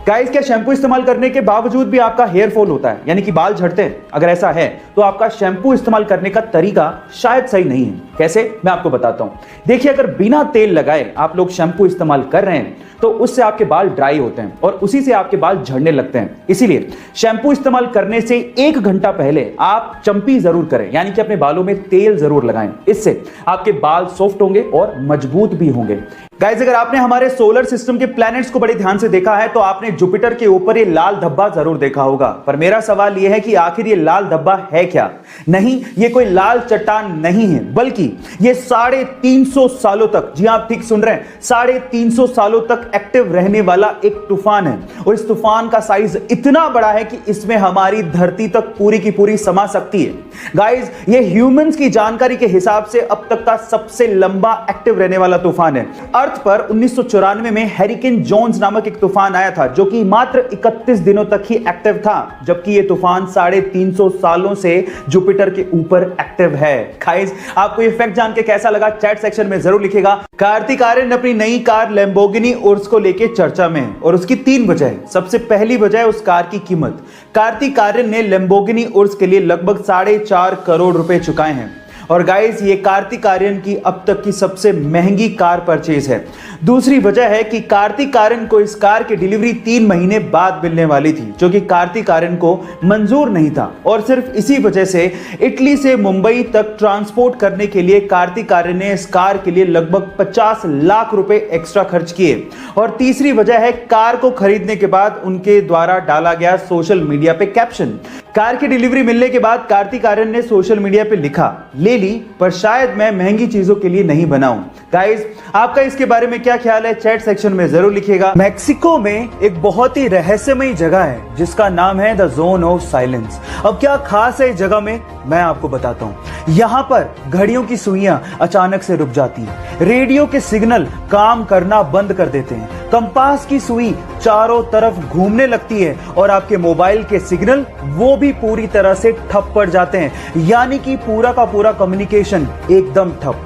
Guys, क्या shampoo इस्तेमाल करने के बावजूद भी आपका हेयर फॉल होता है, यानी कि बाल झड़ते हैं? अगर ऐसा है तो आपका शैम्पू इस्तेमाल करने का तरीका शायद सही नहीं है। कैसे, मैं आपको बताता हूं। देखिए, अगर बिना तेल लगाए आप लोग शैम्पू इस्तेमाल कर रहे हैं तो उससे आपके बाल ड्राई होते हैं और उसी से आपके बाल झड़ने लगते हैं। इसीलिए शैम्पू इस्तेमाल करने से 1 घंटा पहले आप चंपी जरूर करें, यानी कि अपने बालों में तेल जरूर लगाएं। इससे आपके बाल सॉफ्ट होंगे और मजबूत भी होंगे। गाइस, अगर आपने हमारे सोलर सिस्टम के प्लैनेट्स को बड़े ध्यान से देखा है तो आपने जुपिटर के ऊपर ये लाल धब्बा जरूर देखा होगा। पर मेरा सवाल यह है कि आखिर ये लाल धब्बा है क्या? नहीं, ये कोई लाल चट्टान नहीं है, बल्कि ये 350 सालों तक, जी आप ठीक सुन रहे हैं, 350 सालों तक एक्टिव रहने वाला एक तूफान है। और इस तूफान का साइज इतना बड़ा है कि इसमें हमारी धरती तक पूरी की पूरी समा सकती है। गाइस, ये ह्यूमंस की जानकारी के हिसाब से अब तक का सबसे लंबा एक्टिव रहने वाला तूफान है। अर्थ पर 1994 में हैरिकेन जोन्स नामक एक तूफान आया था जो कि मात्र 31 दिनों तक ही एक्टिव था, जबकि ये तूफान 350 सालों से जुपिटर के ऊपर एक्टिव है। गाइस, आपको ये फैक्ट जान के कैसा लगा चैट सेक्शन में जरूर लिखिएगा। कार्तिक आर्यन अपनी नई कार लैम्बोर्गिनी उर्स को लेके चर्चा में है और उसकी 3 वजह है। सबसे पहली वजह है उस कार की कीमत। कार्तिक आर्यन ने लैम्बोर्गिनी उर्स के लिए लगभग 4.5 करोड़ रुपए चुकाए हैं। और गाइस, ये कार्तिक आर्यन की अब तक की सबसे महंगी कार परचेज है। दूसरी वजह है कि कार्तिक आर्यन को इस कार की डिलीवरी 3 महीने बाद मिलने वाली थी, जो कि कार्तिक आर्यन को मंजूर नहीं था। और सिर्फ इसी वजह से इटली से मुंबई तक ट्रांसपोर्ट करने के लिए कार्तिक आर्यन ने इस कार के लिए लगभग 50 लाख रुपए एक्स्ट्रा खर्च किए। और तीसरी वजह है कार को खरीदने के बाद उनके द्वारा डाला गया सोशल मीडिया पे कैप्शन। कार की डिलीवरी मिलने के बाद कार्तिक आर्यन ने सोशल मीडिया पे लिखा, ले ली, पर शायद मैं महंगी चीजों के लिए नहीं बनाऊं। गाइस, आपका इसके बारे में क्या ख्याल है चैट सेक्शन में जरूर लिखिएगा। मैक्सिको में एक बहुत ही रहस्यमयी जगह है जिसका नाम है द जोन ऑफ साइलेंस। अब क्या खास है इस जगह में, मैं आपको बताता हूं। यहां पर घड़ियों की सुइयां अचानक से रुक जाती हैं, रेडियो के सिग्नल काम करना बंद कर देते हैं, कंपास की सुई चारों तरफ घूमने लगती है और आपके मोबाइल के सिग्नल वो भी पूरी तरह से ठप पड़ जाते हैं, यानी कि पूरा का पूरा कम्युनिकेशन एकदम ठप।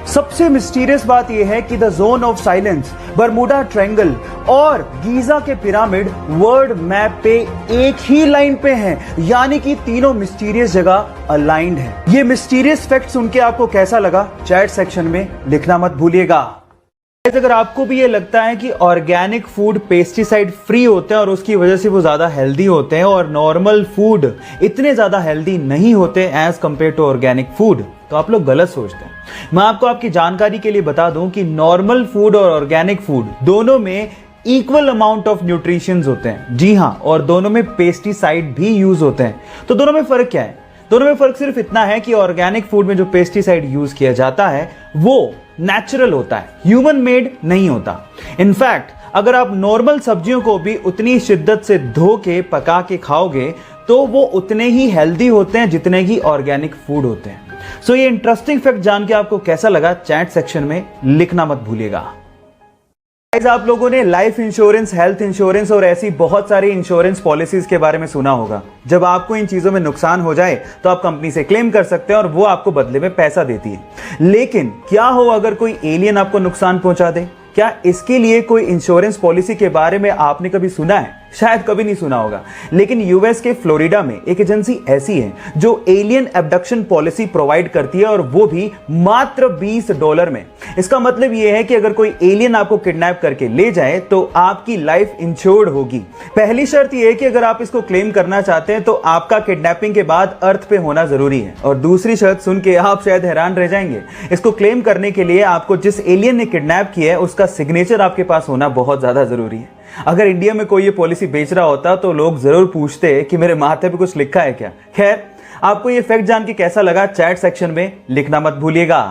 सबसे मिस्टीरियस बात यह है कि the zone of silence, Bermuda triangle और गीजा के पिरामिड वर्ल्ड मैप पे एक ही लाइन पे हैं, यानी कि तीनों मिस्टीरियस जगह अलाइंड है। ये मिस्टीरियस फैक्ट सुन के आपको कैसा लगा चैट सेक्शन में लिखना मत भूलिएगा। अगर आपको भी ये लगता है कि ऑर्गेनिक फूड पेस्टिसाइड फ्री होते हैं और उसकी वजह से वो ज्यादा हेल्दी होते हैं और नॉर्मल फूड इतने ज्यादा हेल्दी नहीं होते as compare to organic food, तो आप लोग गलत सोचते हैं। मैं आपको आपकी जानकारी के लिए बता दूं कि नॉर्मल फूड और ऑर्गेनिक फूड दोनों में इक्वल अमाउंट ऑफ न्यूट्रिशंस होते हैं। जी हां, और दोनों में पेस्टिसाइड भी यूज होते हैं। तो दोनों में फर्क क्या है? दोनों में फर्क सिर्फ इतना है कि ऑर्गेनिक फूड में जो पेस्टिसाइड यूज किया जाता है वो नेचुरल होता है, ह्यूमन मेड नहीं होता। इनफैक्ट अगर आप नॉर्मल सब्जियों को भी उतनी शिद्दत से धो के पका के खाओगे तो वो उतने ही हेल्दी होते हैं जितने ही ऑर्गेनिक फूड होते हैं। सो ये इंटरेस्टिंग फैक्ट जान के आपको कैसा लगा चैट सेक्शन में लिखना मत भूलिएगा। आप लोगों ने लाइफ इंश्योरेंस, हेल्थ इंश्योरेंस और ऐसी बहुत सारी इंश्योरेंस पॉलिसीज के बारे में सुना होगा। जब आपको इन चीजों में नुकसान हो जाए तो आप कंपनी से क्लेम कर सकते हैं और वो आपको बदले में पैसा देती है। लेकिन क्या हो अगर कोई एलियन आपको नुकसान पहुंचा दे? क्या इसके लिए कोई इंश्योरेंस पॉलिसी के बारे में आपने कभी सुना है? शायद कभी नहीं सुना होगा। लेकिन यूएस के फ्लोरिडा में एक एजेंसी ऐसी है जो एलियन एब्डक्शन पॉलिसी प्रोवाइड करती है और वो भी मात्र $20 में। इसका मतलब यह है कि अगर कोई एलियन आपको किडनैप करके ले जाए तो आपकी लाइफ इंश्योर्ड होगी। पहली शर्त यह है कि अगर आप इसको क्लेम करना चाहते हैं तो आपका किडनैपिंग के बाद अर्थ पे होना जरूरी है। और दूसरी शर्त सुन के आप शायद हैरान रह जाएंगे। इसको क्लेम करने के लिए आपको जिस एलियन ने किडनैप किया है उसका सिग्नेचर आपके पास होना बहुत ज्यादा जरूरी है। अगर इंडिया में कोई ये पॉलिसी बेच रहा होता तो लोग जरूर पूछते कि मेरे माथे पे कुछ लिखा है क्या। खैर, आपको ये फैक्ट जान के कैसा लगा चैट सेक्शन में लिखना मत भूलिएगा।